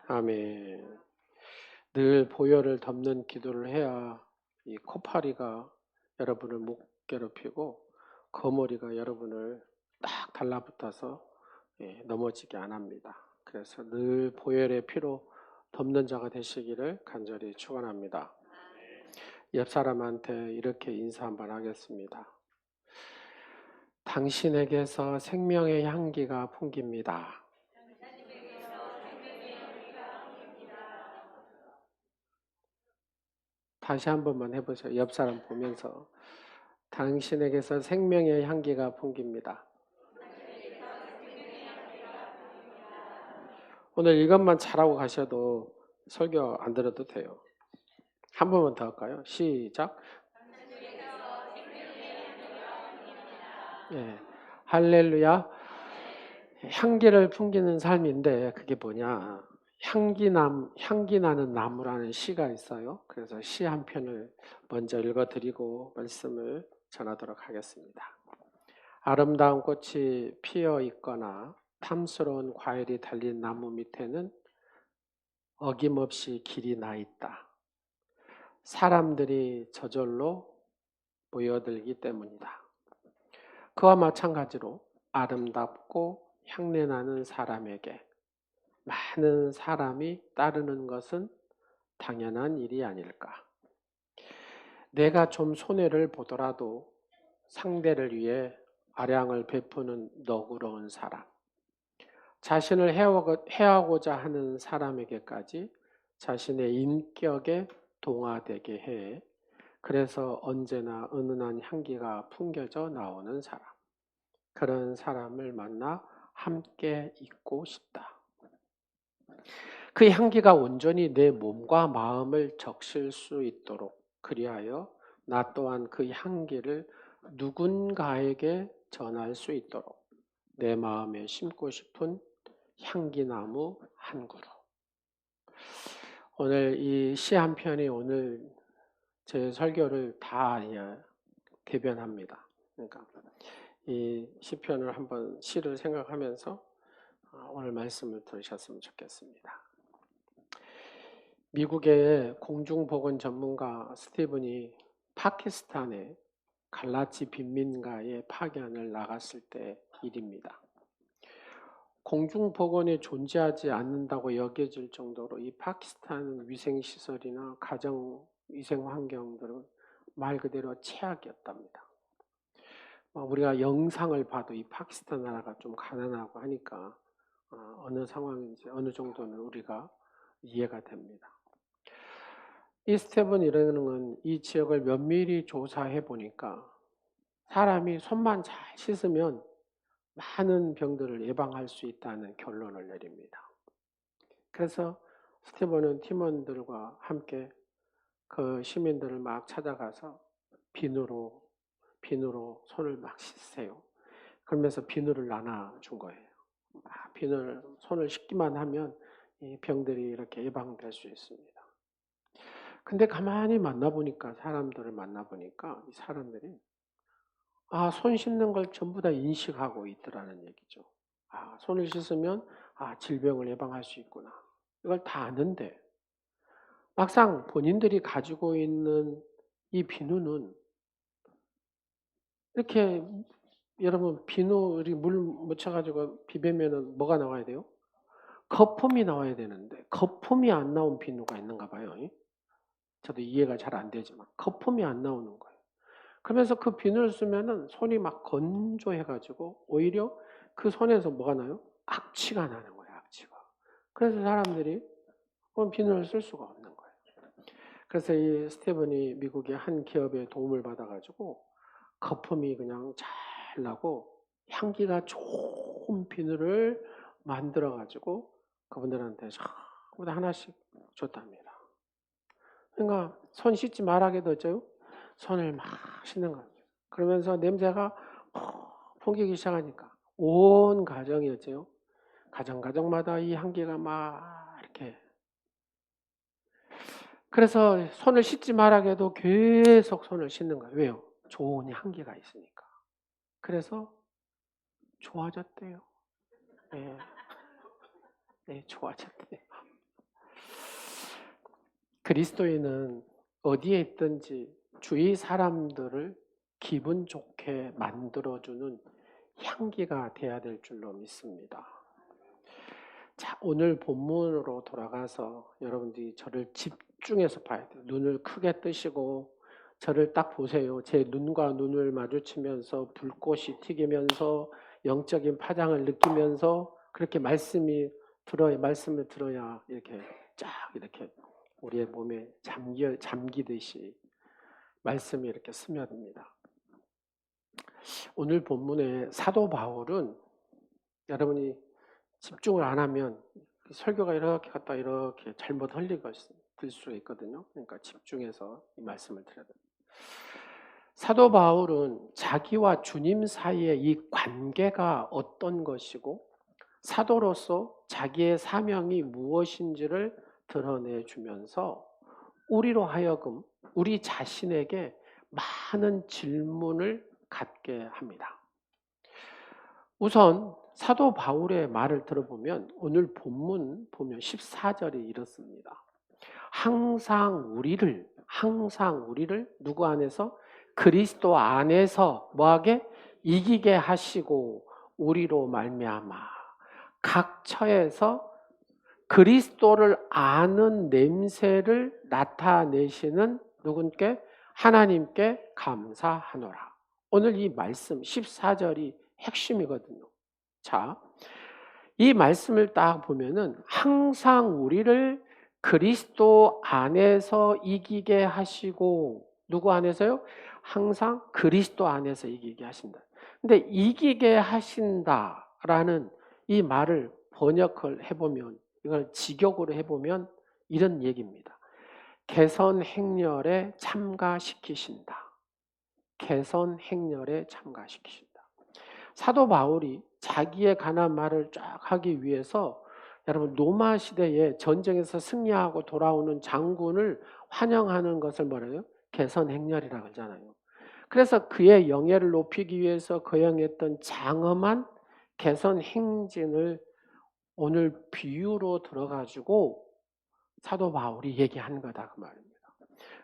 아멘. 늘 보혈을 덮는 기도를 해야 이 코파리가 여러분을 못 괴롭히고 거머리가 여러분을 딱 달라붙어서 넘어지게 안 합니다. 그래서 늘 보혈의 피로 덮는 자가 되시기를 간절히 축원합니다. 옆 사람한테 이렇게 인사 한번 하겠습니다. 당신에게서 생명의 향기가 풍깁니다. 다시 한 번만 해보세요. 옆 사람 보면서 당신에게서 생명의 향기가 풍깁니다. 오늘 이것만 잘하고 가셔도 설교 안 들어도 돼요. 한 번만 더 할까요? 시작. 예, 할렐루야. 향기를 풍기는 삶인데 그게 뭐냐? 향기 나는 나무라는 시가 있어요. 그래서 시 한 편을 먼저 읽어드리고 말씀을 전하도록 하겠습니다. 아름다운 꽃이 피어 있거나 탐스러운 과일이 달린 나무 밑에는 어김없이 길이 나 있다. 사람들이 저절로 모여들기 때문이다. 그와 마찬가지로 아름답고 향내나는 사람에게 많은 사람이 따르는 것은 당연한 일이 아닐까. 내가 좀 손해를 보더라도 상대를 위해 아량을 베푸는 너그러운 사람, 자신을 해하고자 하는 사람에게까지 자신의 인격에 동화되게 해. 그래서 언제나 은은한 향기가 풍겨져 나오는 사람. 그런 사람을 만나 함께 있고 싶다. 그 향기가 온전히 내 몸과 마음을 적실 수 있도록 그리하여 나 또한 그 향기를 누군가에게 전할 수 있도록 내 마음에 심고 싶은 향기나무 한 그루. 오늘 이 시 한 편이 오늘 제 설교를 다 대변합니다. 그러니까 이 시편을 한번 시를 생각하면서 오늘 말씀을 들으셨으면 좋겠습니다. 미국의 공중보건 전문가 스티븐이 파키스탄의 갈라치 빈민가에 파견을 나갔을 때 일입니다. 공중보건이 존재하지 않는다고 여겨질 정도로 이 파키스탄 위생시설이나 가정 위생 환경들은 말 그대로 최악이었답니다. 우리가 영상을 봐도 이 파키스탄 나라가 좀 가난하고 하니까 어느 상황인지 어느 정도는 우리가 이해가 됩니다. 이 스텝은 이러는 건 이 지역을 면밀히 조사해 보니까 사람이 손만 잘 씻으면 많은 병들을 예방할 수 있다는 결론을 내립니다. 그래서 스티븐은 팀원들과 함께 그 시민들을 막 찾아가서 비누로 손을 막 씻으세요. 그러면서 비누를 나눠준 거예요. 비누를 손을 씻기만 하면 이 병들이 이렇게 예방될 수 있습니다. 근데 가만히 사람들을 만나보니까 이 사람들이 손 씻는 걸 전부 다 인식하고 있더라는 얘기죠. 손을 씻으면 질병을 예방할 수 있구나. 이걸 다 아는데 막상 본인들이 가지고 있는 이 비누는 이렇게 여러분 비누 물 묻혀가지고 비비면은 뭐가 나와야 돼요? 거품이 나와야 되는데 거품이 안 나온 비누가 있는가 봐요. 저도 이해가 잘 안 되지만 거품이 안 나오는 거예요. 그러면서 그 비누를 쓰면은 손이 막 건조해가지고 오히려 그 손에서 뭐가 나요? 악취가 나는 거예요. 악취가. 그래서 사람들이 비누를 쓸 수가 없는 거예요. 그래서 이 스티븐이 미국의 한 기업의 도움을 받아가지고 거품이 그냥 잘 나고 향기가 좋은 비누를 만들어가지고 그분들한테 전부 다 하나씩 줬답니다. 그러니까 손 씻지 말라고 했죠. 손을 막 씻는 거예요. 그러면서 냄새가 풍기기 시작하니까 온 가정이었죠. 가정마다 이 향기가 막 이렇게. 그래서 손을 씻지 말라고 해도 계속 손을 씻는 거예요. 왜요? 좋은 향기가 있으니까. 그래서 좋아졌대요. 네, 좋아졌대요. 그리스도인은 어디에 있든지 주위 사람들을 기분 좋게 만들어주는 향기가 돼야 될 줄로 믿습니다. 자, 오늘 본문으로 돌아가서 여러분들이 저를 집중해서 봐야 돼요. 눈을 크게 뜨시고 저를 딱 보세요. 제 눈과 눈을 마주치면서 불꽃이 튀기면서 영적인 파장을 느끼면서 그렇게 말씀을 들어야 이렇게 쫙 이렇게 우리의 몸에 잠기듯이 말씀이 이렇게 스며듭니다. 오늘 본문의 사도 바울은 여러분이 집중을 안 하면 설교가 이렇게 갔다 이렇게 잘못 흘리고 들 수 있거든요. 그러니까 집중해서 이 말씀을 드려야 됩니다. 사도 바울은 자기와 주님 사이의 이 관계가 어떤 것이고 사도로서 자기의 사명이 무엇인지를 드러내주면서 우리로 하여금 우리 자신에게 많은 질문을 갖게 합니다. 우선 사도 바울의 말을 들어보면 오늘 본문 보면 14절이 이렇습니다. 항상 우리를 누구 안에서? 그리스도 안에서 뭐하게? 이기게 하시고 우리로 말미암아 각 처에서 그리스도를 아는 냄새를 나타내시는 누군께? 하나님께 감사하노라. 오늘 이 말씀 14절이 핵심이거든요. 자, 이 말씀을 딱 보면은 항상 우리를 그리스도 안에서 이기게 하시고 누구 안에서요? 항상 그리스도 안에서 이기게 하신다. 근데 이기게 하신다라는 이 말을 번역을 해보면 이걸 직역으로 해보면 이런 얘기입니다. 개선 행렬에 참가시키신다. 개선 행렬에 참가시키신다. 사도 바울이 자기에 관한 말을 쫙 하기 위해서 여러분 로마 시대에 전쟁에서 승리하고 돌아오는 장군을 환영하는 것을 뭐래요? 개선 행렬이라고 하잖아요. 그래서 그의 영예를 높이기 위해서 거행했던 장엄한 개선 행진을 오늘 비유로 들어가지고 사도 바울이 얘기한 거다 그 말입니다.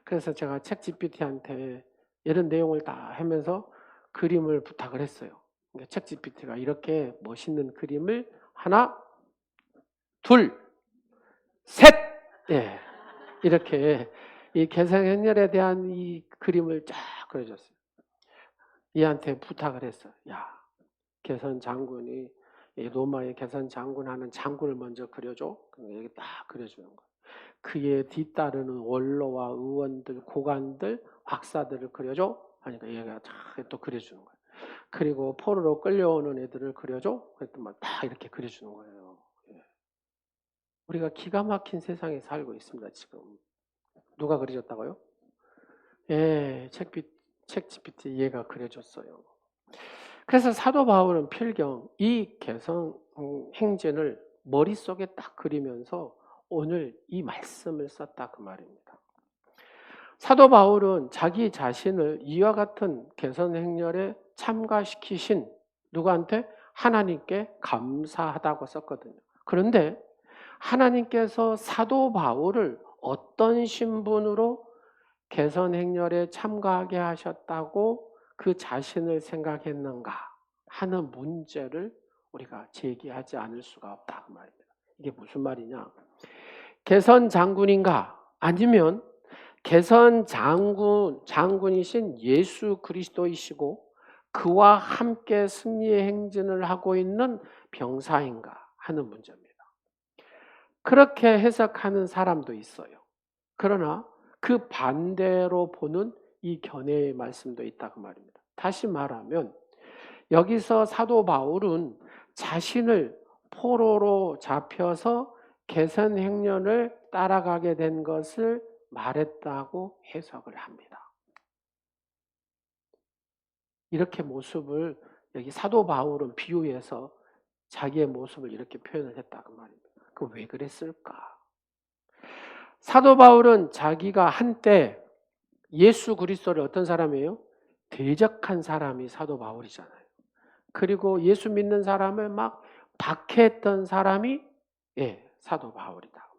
그래서 제가 책 GPT한테 이런 내용을 다 하면서 그림을 부탁을 했어요. 그러니까 책 GPT가 이렇게 멋있는 그림을 하나, 둘, 셋! 예, 이렇게 이 개성행렬에 대한 이 그림을 쫙 그려줬어요. 얘한테 부탁을 했어요. 야, 개선 장군이 로마의 개선 장군 하는 장군을 먼저 그려줘. 여기 딱 그려주는 거예요. 그에 뒤따르는 원로와 의원들, 고관들, 박사들을 그려줘. 하니까 얘가 또 그려주는 거예요. 그리고 포로로 끌려오는 애들을 그려줘. 그랬더니 다 이렇게 그려주는 거예요. 우리가 기가 막힌 세상에 살고 있습니다. 지금 누가 그려줬다고요? 예, 책 GPT 얘가 그려줬어요. 그래서 사도 바울은 필경 이 개성 행진을 머릿속에 딱 그리면서 오늘 이 말씀을 썼다 그 말입니다. 사도 바울은 자기 자신을 이와 같은 개선 행렬에 참가시키신 누구한테? 하나님께 감사하다고 썼거든요. 그런데 하나님께서 사도 바울을 어떤 신분으로 개선 행렬에 참가하게 하셨다고 그 자신을 생각했는가 하는 문제를 우리가 제기하지 않을 수가 없다 그 말입니다. 이게 무슨 말이냐? 개선 장군인가? 아니면 개선 장군이신 예수 그리스도이시고 그와 함께 승리의 행진을 하고 있는 병사인가 하는 문제입니다. 그렇게 해석하는 사람도 있어요. 그러나 그 반대로 보는 이 견해의 말씀도 있다 그 말입니다. 다시 말하면 여기서 사도 바울은 자신을 포로로 잡혀서 개선 행렬을 따라가게 된 것을 말했다고 해석을 합니다. 이렇게 모습을 여기 사도 바울은 비유해서 자기의 모습을 이렇게 표현을 했다 그 말입니다. 그 왜 그랬을까? 사도 바울은 자기가 한때 예수 그리스도를 어떤 사람이에요? 대적한 사람이 사도 바울이잖아요. 그리고 예수 믿는 사람을 막 박해했던 사람이 사도 바울이다.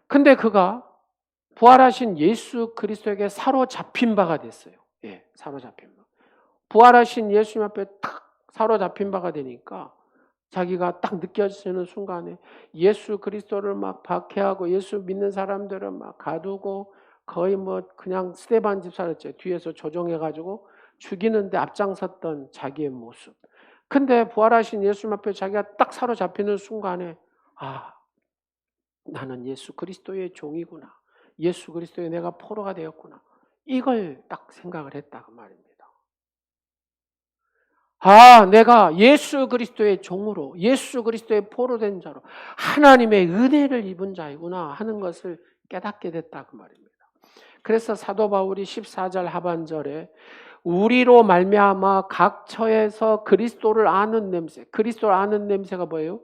근데 그가 부활하신 예수 그리스도에게 사로잡힌 바가 됐어요. 예, 사로잡힌 바. 부활하신 예수님 앞에 탁 사로잡힌 바가 되니까 자기가 딱 느껴지는 순간에 예수 그리스도를 막 박해하고 예수 믿는 사람들을 막 가두고 거의 뭐 그냥 스데반 집사였죠. 뒤에서 조종해가지고 죽이는데 앞장섰던 자기의 모습. 근데 부활하신 예수님 앞에 자기가 딱 사로잡히는 순간에 아, 나는 예수 그리스도의 종이구나. 예수 그리스도의 내가 포로가 되었구나. 이걸 딱 생각을 했다 그 말입니다. 아, 내가 예수 그리스도의 종으로, 예수 그리스도의 포로된 자로 하나님의 은혜를 입은 자이구나 하는 것을 깨닫게 됐다 그 말입니다. 그래서 사도 바울이 14절 하반절에 우리로 말미암아 각 처에서 그리스도를 아는 냄새, 그리스도를 아는 냄새가 뭐예요?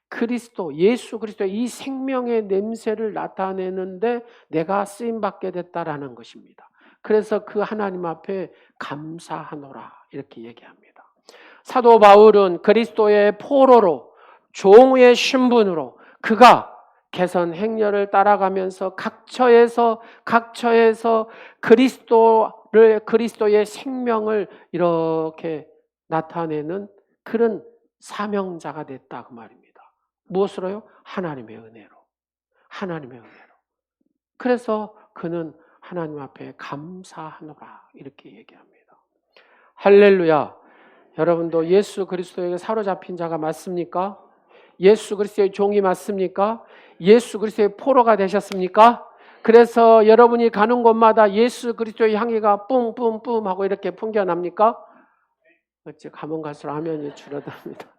그리스도, 예수 그리스도의 이 생명의 냄새를 나타내는데 내가 쓰임받게 됐다라는 것입니다. 그래서 그 하나님 앞에 감사하노라 이렇게 얘기합니다. 사도 바울은 그리스도의 포로로 종의 신분으로 그가 개선 행렬을 따라가면서 각 처에서 그리스도의 생명을 이렇게 나타내는 그런 사명자가 됐다 그 말입니다. 무엇으로요? 하나님의 은혜로. 하나님의 은혜로. 그래서 그는 하나님 앞에 감사하노라 이렇게 얘기합니다. 할렐루야. 여러분도 예수 그리스도에게 사로잡힌 자가 맞습니까? 예수 그리스도의 종이 맞습니까? 예수 그리스도의 포로가 되셨습니까? 그래서 여러분이 가는 곳마다 예수 그리스도의 향기가 뿜뿜뿜 하고 이렇게 풍겨납니까? 어찌 가면 갈수록 화면이 줄어듭니다.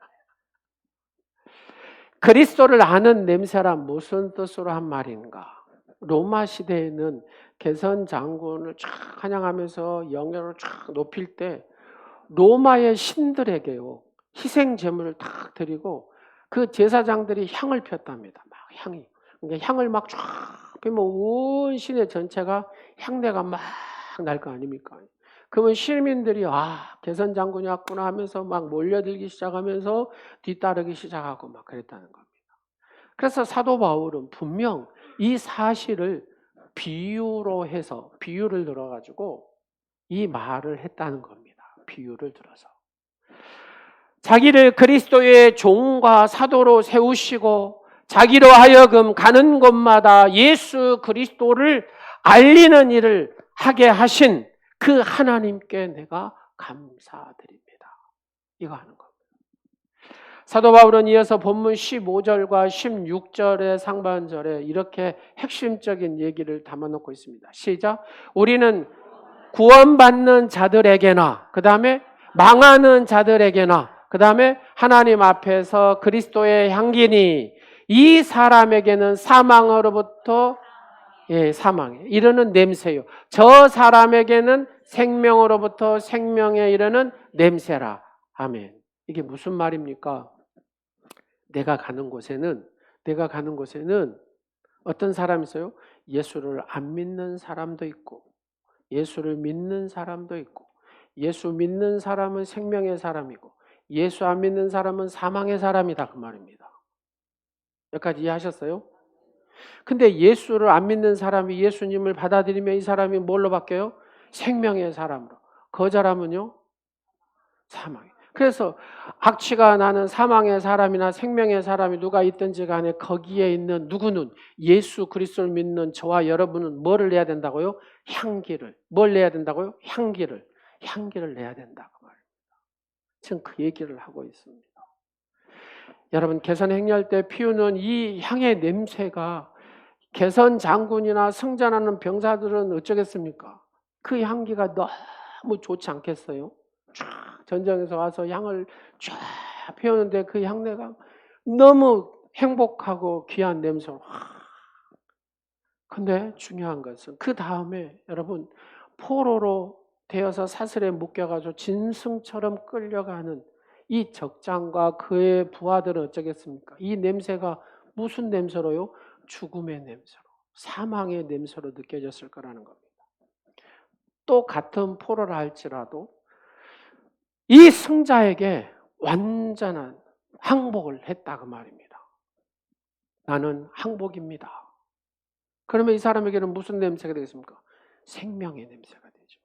그리스도를 아는 냄새란 무슨 뜻으로 한 말인가? 로마 시대에는 개선 장군을 쫙 환영하면서 영예를 쫙 높일 때 로마의 신들에게요 희생 제물을 탁 드리고 그 제사장들이 향을 폈답니다. 막 향이. 그러니까 향을 막 쫙 피면 온 시내 전체가 향내가 막 날 거 아닙니까? 그러면 시민들이 아 개선 장군이 왔구나 하면서 막 몰려들기 시작하면서 뒤따르기 시작하고 막 그랬다는 겁니다. 그래서 사도 바울은 분명 이 사실을 비유로 해서 비유를 들어가지고 이 말을 했다는 겁니다. 비유를 들어서. 자기를 그리스도의 종과 사도로 세우시고 자기로 하여금 가는 곳마다 예수 그리스도를 알리는 일을 하게 하신 그 하나님께 내가 감사드립니다. 이거 하는 겁니다. 사도 바울은 이어서 본문 15절과 16절의 상반절에 이렇게 핵심적인 얘기를 담아놓고 있습니다. 시작. 우리는 구원받는 자들에게나 그 다음에 망하는 자들에게나 그 다음에 하나님 앞에서 그리스도의 향기니 이 사람에게는 사망으로부터 사망에 이르는 냄새요. 저 사람에게는 생명으로부터 생명에 이르는 냄새라. 아멘. 이게 무슨 말입니까? 내가 가는 곳에는 어떤 사람이 있어요? 예수를 안 믿는 사람도 있고 예수를 믿는 사람도 있고 예수 믿는 사람은 생명의 사람이고 예수 안 믿는 사람은 사망의 사람이다 그 말입니다. 여기까지 이해하셨어요? 근데 예수를 안 믿는 사람이 예수님을 받아들이면 이 사람이 뭘로 바뀌어요? 생명의 사람으로. 거절하면요? 사망. 그래서 악취가 나는 사망의 사람이나 생명의 사람이 누가 있든지 간에 거기에 있는 누구는 예수 그리스도를 믿는 저와 여러분은 뭐를 내야 된다고요? 향기를. 뭘 내야 된다고요? 향기를 내야 된다고 말입니다. 지금 그 얘기를 하고 있습니다. 여러분 개선 행렬 때 피우는 이 향의 냄새가 개선 장군이나 승전하는 병사들은 어쩌겠습니까? 그 향기가 너무 좋지 않겠어요? 쫙 전쟁에서 와서 향을 쫙 피우는데 그 향내가 너무 행복하고 귀한 냄새로. 근데 중요한 것은 그 다음에 여러분 포로로 되어서 사슬에 묶여가지고 진승처럼 끌려가는 이 적장과 그의 부하들은 어쩌겠습니까? 이 냄새가 무슨 냄새로요? 죽음의 냄새로, 사망의 냄새로 느껴졌을 거라는 겁니다. 또 같은 포로라 할지라도 이 승자에게 완전한 항복을 했다 그 말입니다. 나는 항복입니다. 그러면 이 사람에게는 무슨 냄새가 되겠습니까? 생명의 냄새가 되죠.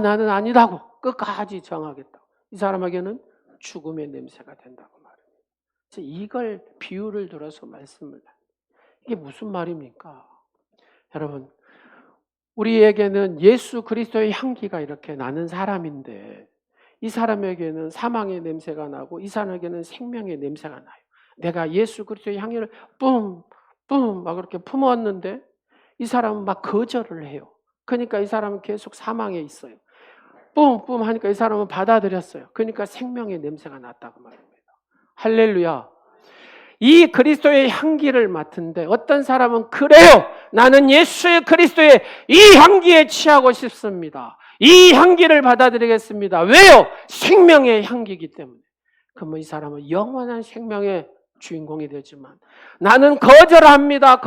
나는 아니다고 끝까지 정하겠다. 이 사람에게는 죽음의 냄새가 된다고 말합니다. 이걸 비유를 들어서 말씀을 합니다. 이게 무슨 말입니까? 여러분, 우리에게는 예수 그리스도의 향기가 이렇게 나는 사람인데 이 사람에게는 사망의 냄새가 나고 이 사람에게는 생명의 냄새가 나요. 내가 예수 그리스도의 향기를 뿜 막 그렇게 품었는데 이 사람은 막 거절을 해요. 그러니까 이 사람은 계속 사망에 있어요. 뿜 하니까 이 사람은 받아들였어요. 그러니까 생명의 냄새가 났다고 말합니다. 할렐루야. 이 그리스도의 향기를 맡은데 어떤 사람은 그래요. 나는 예수 그리스도의 이 향기에 취하고 싶습니다. 이 향기를 받아들이겠습니다. 왜요? 생명의 향기이기 때문에. 그러면 이 사람은 영원한 생명의 주인공이 되지만 나는 거절합니다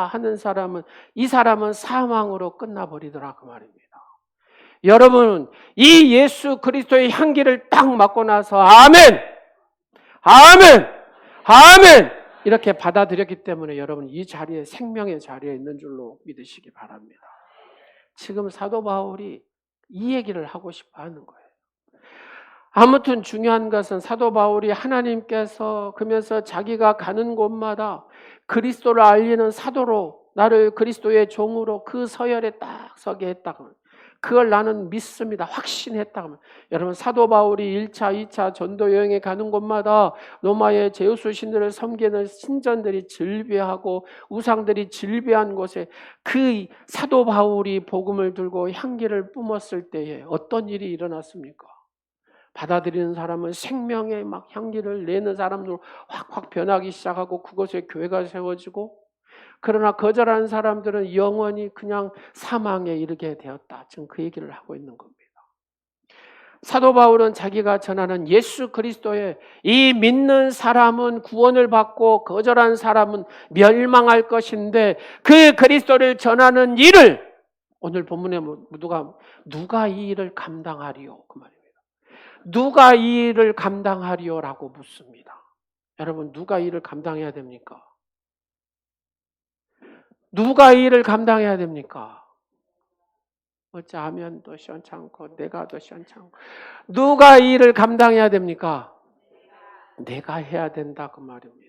하는 사람은 이 사람은 사망으로 끝나버리더라고 말입니다. 여러분, 이 예수 그리스도의 향기를 딱 맡고 나서 아멘 이렇게 받아들였기 때문에 여러분 이 자리에 생명의 자리에 있는 줄로 믿으시기 바랍니다. 지금 사도 바울이 이 얘기를 하고 싶어 하는 거예요. 아무튼 중요한 것은 사도 바울이 하나님께서 그러면서 자기가 가는 곳마다 그리스도를 알리는 사도로 나를 그리스도의 종으로 그 서열에 딱 서게 했다고. 그걸 나는 믿습니다. 확신했다고. 여러분 사도 바울이 1차, 2차 전도 여행에 가는 곳마다 로마의 제우스 신들을 섬기는 신전들이 즐비하고 우상들이 즐비한 곳에 그 사도 바울이 복음을 들고 향기를 뿜었을 때에 어떤 일이 일어났습니까? 받아들이는 사람은 생명의 막 향기를 내는 사람으로 확 변하기 시작하고 그곳에 교회가 세워지고 그러나 거절하는 사람들은 영원히 그냥 사망에 이르게 되었다. 지금 그 얘기를 하고 있는 겁니다. 사도 바울은 자기가 전하는 예수 그리스도의 이 믿는 사람은 구원을 받고 거절한 사람은 멸망할 것인데 그 그리스도를 전하는 일을 오늘 본문에 누가 이 일을 감당하리요? 그 말입니다. 누가 이 일을 감당하리요라고 묻습니다. 여러분 누가 이 일을 감당해야 됩니까? 누가 이 일을 감당해야 됩니까? 어찌 하면도 시원찮고 내가 더 시원찮고 누가 이 일을 감당해야 됩니까? 내가 해야 된다 그 말입니다.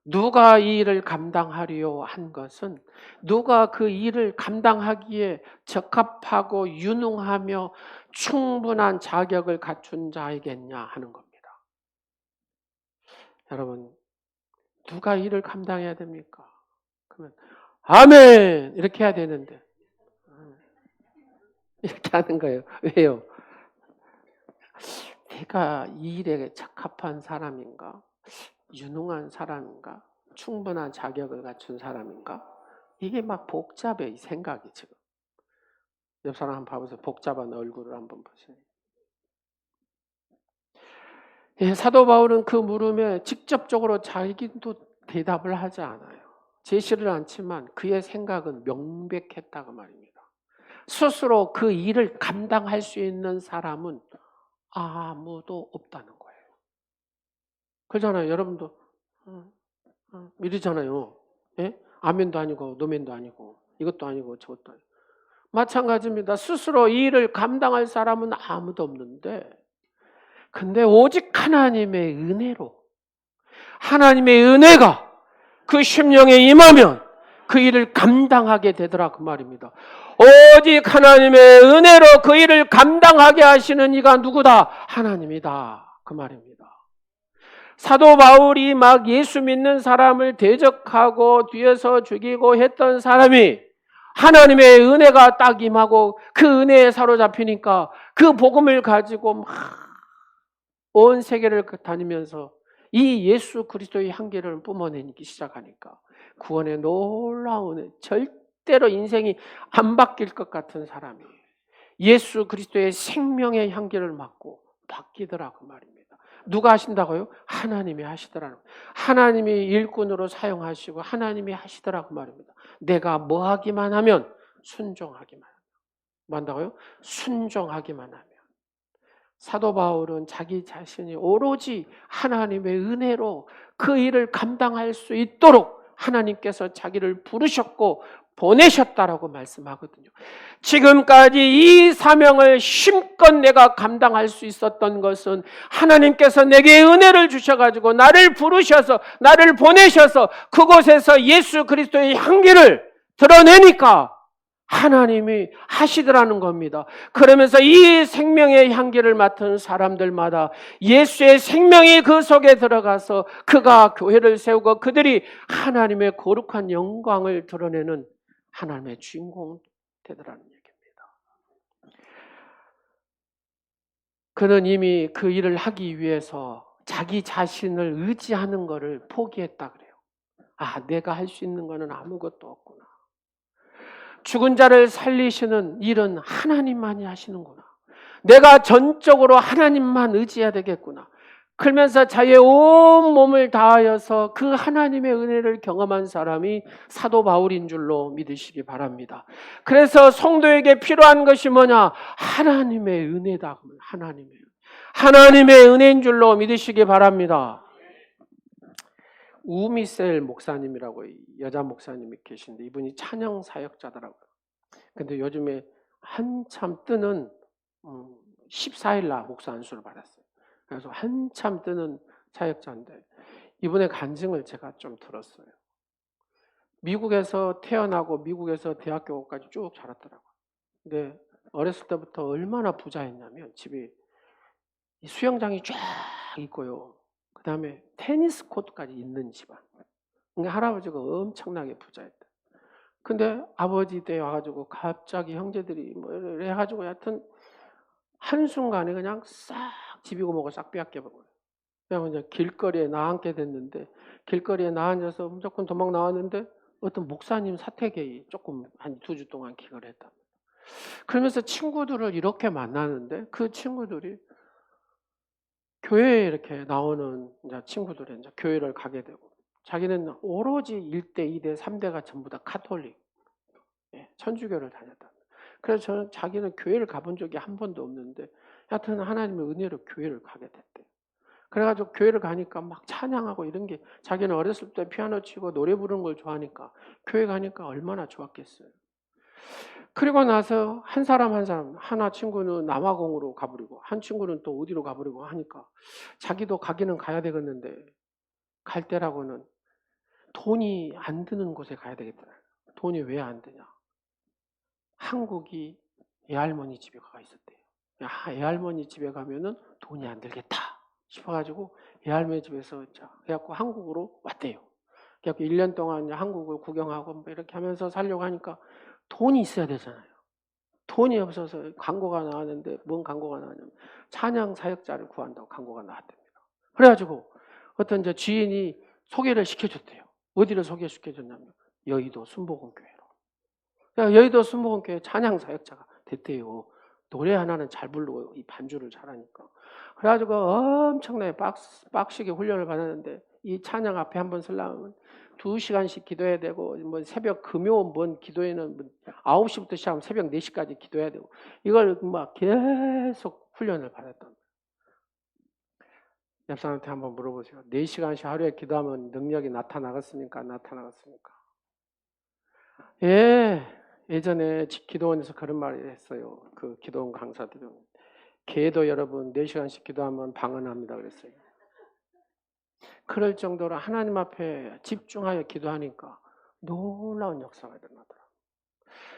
누가 이 일을 감당하리요 한 것은 누가 그 일을 감당하기에 적합하고 유능하며 충분한 자격을 갖춘 자이겠냐 하는 겁니다. 여러분 누가 이 일을 감당해야 됩니까? 그러면 아멘 이렇게 해야 되는데 이렇게 하는 거예요. 왜요? 내가 이 일에 적합한 사람인가? 유능한 사람인가? 충분한 자격을 갖춘 사람인가? 이게 막 복잡해, 이 생각이 지금. 옆 사람 한번 봐보세요. 복잡한 얼굴을 한번 보세요. 예, 사도 바울은 그 물음에 직접적으로 자기도 대답을 하지 않아요. 제시를 않지만 그의 생각은 명백했다고 말입니다. 스스로 그 일을 감당할 수 있는 사람은 아무도 없다는 거예요. 그렇잖아요. 여러분도 이러잖아요. 예? 아멘도 아니고 노멘도 아니고 이것도 아니고 저것도 아니고. 마찬가지입니다. 스스로 이 일을 감당할 사람은 아무도 없는데 근데 오직 하나님의 은혜로 하나님의 은혜가 그 심령에 임하면 그 일을 감당하게 되더라 그 말입니다. 오직 하나님의 은혜로 그 일을 감당하게 하시는 이가 누구다? 하나님이다 그 말입니다. 사도 바울이 막 예수 믿는 사람을 대적하고 뒤에서 죽이고 했던 사람이 하나님의 은혜가 딱 임하고 그 은혜에 사로잡히니까 그 복음을 가지고 막 온 세계를 다니면서 이 예수 그리스도의 향기를 뿜어내기 시작하니까 구원의 놀라운 절대로 인생이 안 바뀔 것 같은 사람이 예수 그리스도의 생명의 향기를 맡고 바뀌더라고 말입니다. 누가 하신다고요? 하나님이 하시더라는 거예요. 하나님이 일꾼으로 사용하시고 하나님이 하시더라고 말입니다. 내가 뭐 하기만 하면 순종하기만 하면. 뭐 한다고요? 순종하기만 하면. 사도 바울은 자기 자신이 오로지 하나님의 은혜로 그 일을 감당할 수 있도록 하나님께서 자기를 부르셨고 보내셨다라고 말씀하거든요. 지금까지 이 사명을 힘껏 내가 감당할 수 있었던 것은 하나님께서 내게 은혜를 주셔가지고 나를 부르셔서 나를 보내셔서 그곳에서 예수 그리스도의 향기를 드러내니까 하나님이 하시더라는 겁니다. 그러면서 이 생명의 향기를 맡은 사람들마다 예수의 생명이 그 속에 들어가서 그가 교회를 세우고 그들이 하나님의 거룩한 영광을 드러내는 하나님의 주인공 되더라는 얘기입니다. 그는 이미 그 일을 하기 위해서 자기 자신을 의지하는 것을 포기했다 그래요. 아, 내가 할 수 있는 것은 아무것도 없구나. 죽은 자를 살리시는 일은 하나님만이 하시는구나. 내가 전적으로 하나님만 의지해야 되겠구나. 그러면서 자기의 온 몸을 다하여서 그 하나님의 은혜를 경험한 사람이 사도 바울인 줄로 믿으시기 바랍니다. 그래서 성도에게 필요한 것이 뭐냐? 하나님의 은혜다. 하나님의 은혜인 줄로 믿으시기 바랍니다. 우미셀 목사님이라고 여자 목사님이 계신데 이분이 찬양 사역자더라고요. 근데 요즘에 한참 뜨는 14일날 목사 안수를 받았어요. 그래서 한참 뜨는 사역자인데 이분의 간증을 제가 좀 들었어요. 미국에서 태어나고 미국에서 대학교까지 쭉 자랐더라고요. 근데 어렸을 때부터 얼마나 부자였냐면 집이 수영장이 쫙 있고요. 그 다음에 테니스 코트까지 있는 집안. 그러니까 할아버지가 엄청나게 부자였다. 근데 아버지 때 와가지고 갑자기 형제들이 뭐 해가지고 하여튼 한순간에 그냥 싹 집이고 뭐고 싹 빼앗겨버려요. 그냥 이제 길거리에 나앉게 됐는데 길거리에 나앉아서 무조건 도망 나왔는데 어떤 목사님 사택에 조금 한 2주 동안 기거를 했다. 그러면서 친구들을 이렇게 만나는데 그 친구들이 교회에 이렇게 나오는 이제 친구들이 이제 교회를 가게 되고 자기는 오로지 1대, 2대, 3대가 전부 다 카톨릭, 천주교를 다녔다. 그래서 저는 자기는 교회를 가본 적이 한 번도 없는데 하여튼 하나님의 은혜로 교회를 가게 됐대요. 그래가지고 교회를 가니까 막 찬양하고 이런 게 자기는 어렸을 때 피아노 치고 노래 부르는 걸 좋아하니까 교회 가니까 얼마나 좋았겠어요. 그리고 나서 한 사람 하나 친구는 남아공으로 가버리고 한 친구는 또 어디로 가버리고 하니까 자기도 가기는 가야 되겠는데 갈 때라고는 돈이 안 드는 곳에 가야 되겠더라. 돈이 왜 안 드냐? 한국이 애할머니 집에 가 있었대요. 애할머니 집에 가면은 돈이 안 들겠다 싶어가지고 애할머니 집에서 그래갖고 한국으로 왔대요. 그래갖고 1년 동안 한국을 구경하고 뭐 이렇게 하면서 살려고 하니까 돈이 있어야 되잖아요. 돈이 없어서 광고가 나왔는데 뭔 광고가 나왔냐면 찬양 사역자를 구한다고 광고가 나왔답니다. 그래가지고 어떤 이제 지인이 소개를 시켜줬대요. 어디를 소개시켜줬냐면 여의도 순복음교회로. 그러니까 여의도 순복음교회 찬양 사역자가 됐대요. 노래 하나는 잘 부르고 이 반주를 잘하니까. 그래가지고 엄청나게 빡시게 훈련을 받았는데 이 찬양 앞에 한번 서려면 2시간씩 기도해야 되고 뭐 새벽 금요 뭔 기도회는 9시부터 시작하면 새벽 4시까지 기도해야 되고 이걸 막 계속 훈련을 받았던 거예요. 옆 사람한테 한번 물어보세요. 4시간씩 하루에 기도하면 능력이 나타나겠습니까? 안 나타나겠습니까? 예, 예전에 기도원에서 그런 말을 했어요. 그 기도원 강사들은 개도 여러분 4시간씩 기도하면 방언합니다 그랬어요. 그럴 정도로 하나님 앞에 집중하여 기도하니까 놀라운 역사가 일어나더라고요.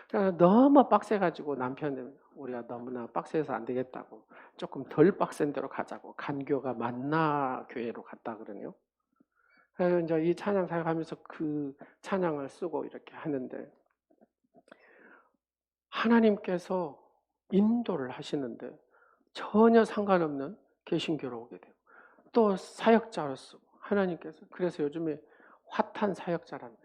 그래서 너무 빡세가지고 남편은 우리가 너무나 빡세서 안 되겠다고 조금 덜 빡센 대로 가자고 간교가 만나 교회로 갔다 그러네요. 그래서 이제 이 찬양 사역하면서 그 찬양을 쓰고 이렇게 하는데 하나님께서 인도를 하시는데 전혀 상관없는 개신교로 오게 돼요. 또 사역자로 쓰고 하나님께서 그래서 요즘에 핫한 사역자랍니다.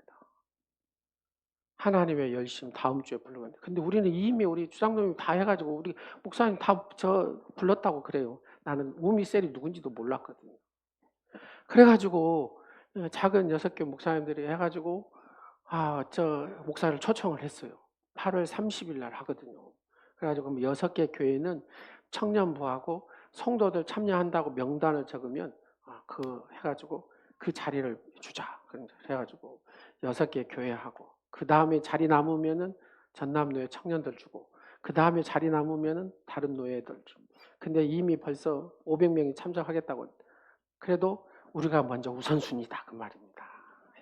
하나님의 열심 다음 주에 부르는데 근데 우리는 이미 우리 주장님이 다 해가지고 우리 목사님 다 저 불렀다고 그래요. 나는 우미셀이 누군지도 몰랐거든요. 그래가지고 작은 6개 목사님들이 해가지고 저 목사를 초청을 했어요. 8월 30일 날 하거든요. 그래가지고 6개 교회는 청년부하고 성도들 참여한다고 명단을 적으면 해가지고 그 자리를 주자. 그래가지고 6개 교회하고, 그 다음에 자리 남으면은 전남노회 청년들 주고, 그 다음에 자리 남으면은 다른 노예들 주고. 근데 이미 벌써 500명이 참석하겠다고. 그래도 우리가 먼저 우선순위다 그 말입니다.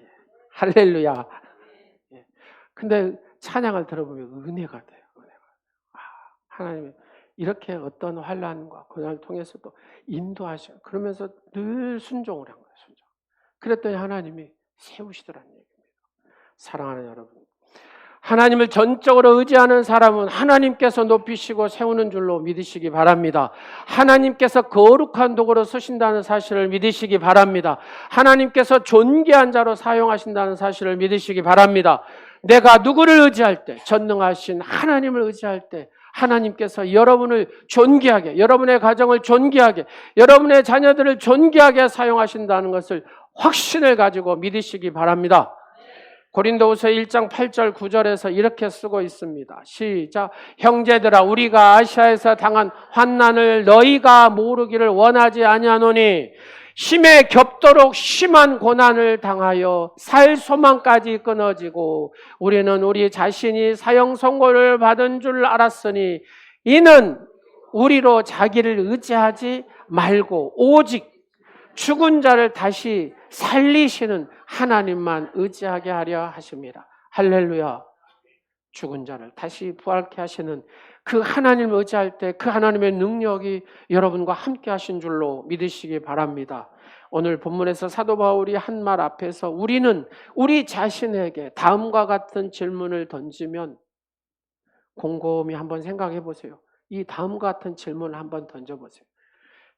예. 할렐루야. 예. 근데 찬양을 들어보면 은혜가 돼요. 은혜가. 아, 하나님이 이렇게 어떤 환난과 고난을 통해서도 인도하셔. 그러면서 늘 순종을 한 거예요. 순종. 그랬더니 하나님이 세우시더라는 얘기입니다. 사랑하는 여러분, 하나님을 전적으로 의지하는 사람은 하나님께서 높이시고 세우는 줄로 믿으시기 바랍니다. 하나님께서 거룩한 도구로 쓰신다는 사실을 믿으시기 바랍니다. 하나님께서 존귀한 자로 사용하신다는 사실을 믿으시기 바랍니다. 내가 누구를 의지할 때, 전능하신 하나님을 의지할 때 하나님께서 여러분을 존귀하게, 여러분의 가정을 존귀하게, 여러분의 자녀들을 존귀하게 사용하신다는 것을 확신을 가지고 믿으시기 바랍니다. 고린도후서 1장 8절 9절에서 이렇게 쓰고 있습니다. 시작. 형제들아, 우리가 아시아에서 당한 환난을 너희가 모르기를 원하지 아니하노니 심에 겹도록 심한 고난을 당하여 살 소망까지 끊어지고 우리는 우리 자신이 사형 선고를 받은 줄 알았으니 이는 우리로 자기를 의지하지 말고 오직 죽은 자를 다시 살리시는 하나님만 의지하게 하려 하십니다. 할렐루야. 죽은 자를 다시 부활케 하시는 그 하나님을 의지할 때 그 하나님의 능력이 여러분과 함께 하신 줄로 믿으시기 바랍니다. 오늘 본문에서 사도 바울이 한 말 앞에서 우리는 우리 자신에게 다음과 같은 질문을 던지면 곰곰이 한번 생각해 보세요. 이 다음과 같은 질문을 한번 던져보세요.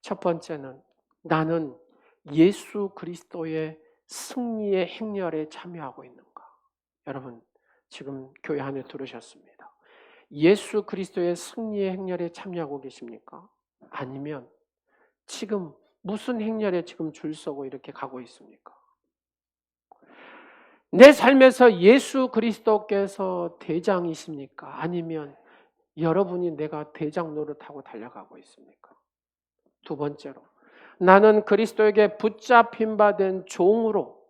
첫 번째는 나는 예수 그리스도의 승리의 행렬에 참여하고 있는가? 여러분 지금 교회 안에 들으셨습니다. 예수 그리스도의 승리의 행렬에 참여하고 계십니까? 아니면 지금 무슨 행렬에 지금 줄 서고 이렇게 가고 있습니까? 내 삶에서 예수 그리스도께서 대장이십니까? 아니면 여러분이 내가 대장 노릇하고 달려가고 있습니까? 두 번째로 나는 그리스도에게 붙잡힌 바 된 종으로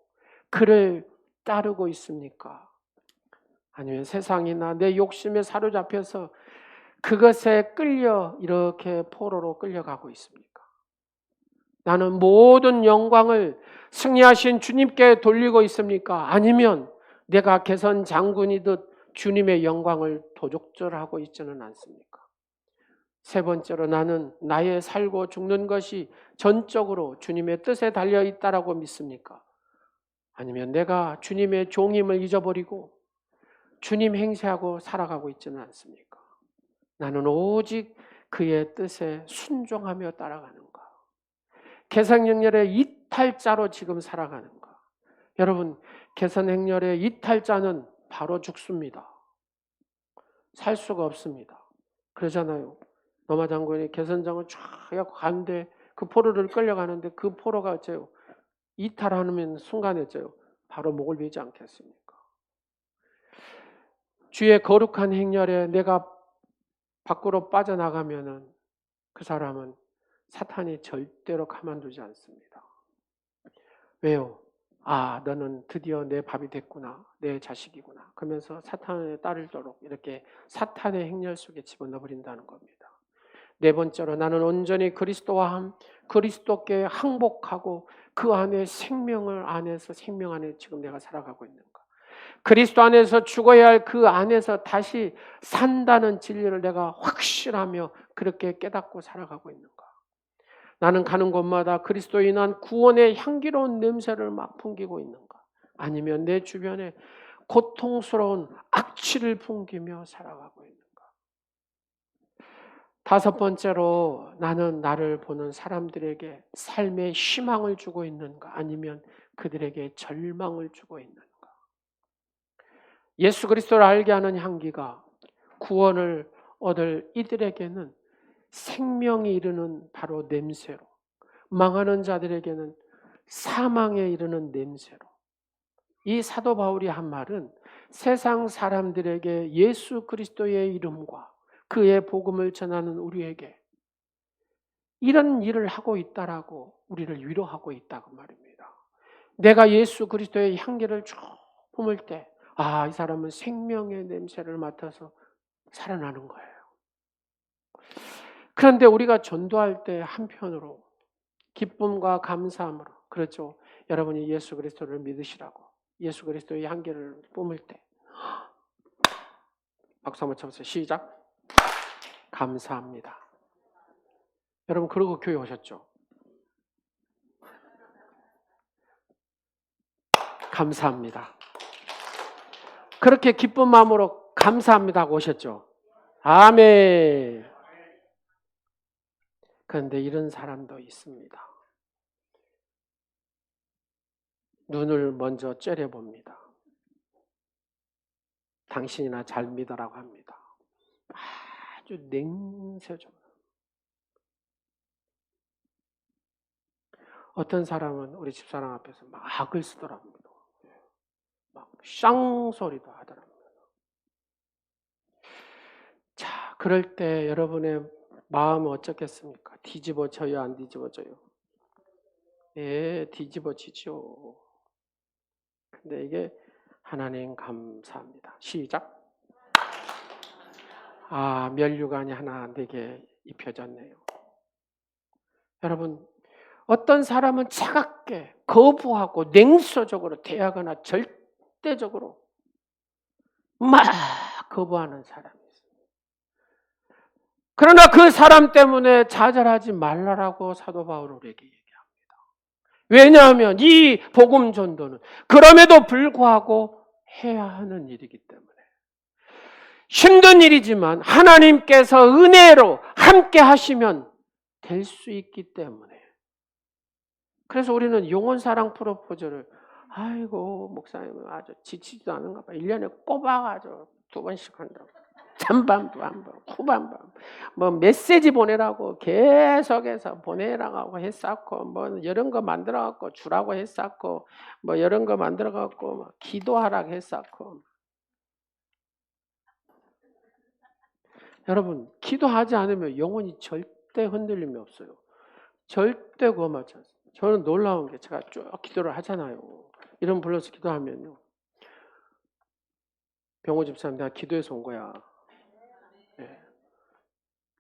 그를 따르고 있습니까? 아니면 세상이나 내 욕심에 사로잡혀서 그것에 끌려 이렇게 포로로 끌려가고 있습니까? 나는 모든 영광을 승리하신 주님께 돌리고 있습니까? 아니면 내가 개선 장군이듯 주님의 영광을 도적질하고 있지는 않습니까? 세 번째로 나는 나의 살고 죽는 것이 전적으로 주님의 뜻에 달려 있다라고 믿습니까? 아니면 내가 주님의 종임을 잊어버리고 주님 행세하고 살아가고 있지는 않습니까? 나는 오직 그의 뜻에 순종하며 따라가는가? 개선행렬의 이탈자로 지금 살아가는가? 여러분, 개선행렬의 이탈자는 바로 죽습니다. 살 수가 없습니다. 그러잖아요. 노마 장군이 개선장을 쫙 해갖고 가는데 그 포로를 끌려가는데 그 포로가 어째요? 이탈하는 순간에 어째요? 바로 목을 베지 않겠습니까? 주의 거룩한 행렬에 내가 밖으로 빠져나가면은 그 사람은 사탄이 절대로 가만두지 않습니다. 왜요? 아, 너는 드디어 내 밥이 됐구나. 내 자식이구나. 그러면서 사탄에 따르도록 이렇게 사탄의 행렬 속에 집어넣어버린다는 겁니다. 네 번째로 나는 온전히 그리스도와 그리스도께 항복하고 그 안에 생명 안에 지금 내가 살아가고 있는가? 그리스도 안에서 죽어야 할 그 안에서 다시 산다는 진리를 내가 확실하며 그렇게 깨닫고 살아가고 있는가? 나는 가는 곳마다 그리스도에 인한 구원의 향기로운 냄새를 막 풍기고 있는가? 아니면 내 주변에 고통스러운 악취를 풍기며 살아가고 있는가? 다섯 번째로 나는 나를 보는 사람들에게 삶의 희망을 주고 있는가? 아니면 그들에게 절망을 주고 있는가? 예수 그리스도를 알게 하는 향기가 구원을 얻을 이들에게는 생명에 이르는 바로 냄새로, 망하는 자들에게는 사망에 이르는 냄새로. 이 사도 바울이 한 말은 세상 사람들에게 예수 그리스도의 이름과 그의 복음을 전하는 우리에게 이런 일을 하고 있다라고 우리를 위로하고 있다고 말입니다. 내가 예수 그리스도의 향기를 쭉 뿜을 때, 이 사람은 생명의 냄새를 맡아서 살아나는 거예요. 그런데 우리가 전도할 때 한편으로 기쁨과 감사함으로, 그렇죠. 여러분이 예수 그리스도를 믿으시라고 예수 그리스도의 향기를 뿜을 때 박수 한번 쳐보세요. 시작. 감사합니다. 여러분 그러고 교회 오셨죠? 감사합니다. 그렇게 기쁜 마음으로 감사합니다 하고 오셨죠? 아멘. 그런데 이런 사람도 있습니다. 눈을 먼저 째려봅니다. 당신이나 잘 믿어라고 합니다. 아주 냉세적으로. 어떤 사람은 우리 집사람 앞에서 막 악을 쓰더랍니다. 막 쌍소리도 하더랍니다. 자, 그럴 때 여러분의 마음은 어쩌겠습니까? 뒤집어져요, 안 뒤집어져요? 예, 뒤집어지죠. 근데 이게 하나님 감사합니다. 시작. 면류관이 하나 내게 입혀졌네요. 여러분, 어떤 사람은 차갑게 거부하고 냉소적으로 대하거나 절대적으로 막 거부하는 사람이 있습니다. 그러나 그 사람 때문에 좌절하지 말라라고 사도 바울 우리에게 얘기합니다. 왜냐하면 이 복음 전도는 그럼에도 불구하고 해야 하는 일이기 때문에 힘든 일이지만 하나님께서 은혜로 함께 하시면 될 수 있기 때문에 그래서 우리는 영혼사랑 프로포즈를 아이고 목사님은 아주 지치지도 않은가 봐. 1년에 꼬박 아주 2번씩 한다고. 전반부 한번 후반부 뭐 메시지 보내라고 계속해서 보내라고 했었고 뭐 이런 거 만들어갖고 주라고 했었고 뭐 이런 거 만들어갖고 기도하라고 했었고 여러분 기도하지 않으면 영혼이 절대 흔들림이 없어요. 절대 그거 맞지 않습니다. 저는 놀라운 게 제가 쭉 기도를 하잖아요. 이런 불러서 기도하면요. 병호 집사님 내가 기도해서 온 거야. 네.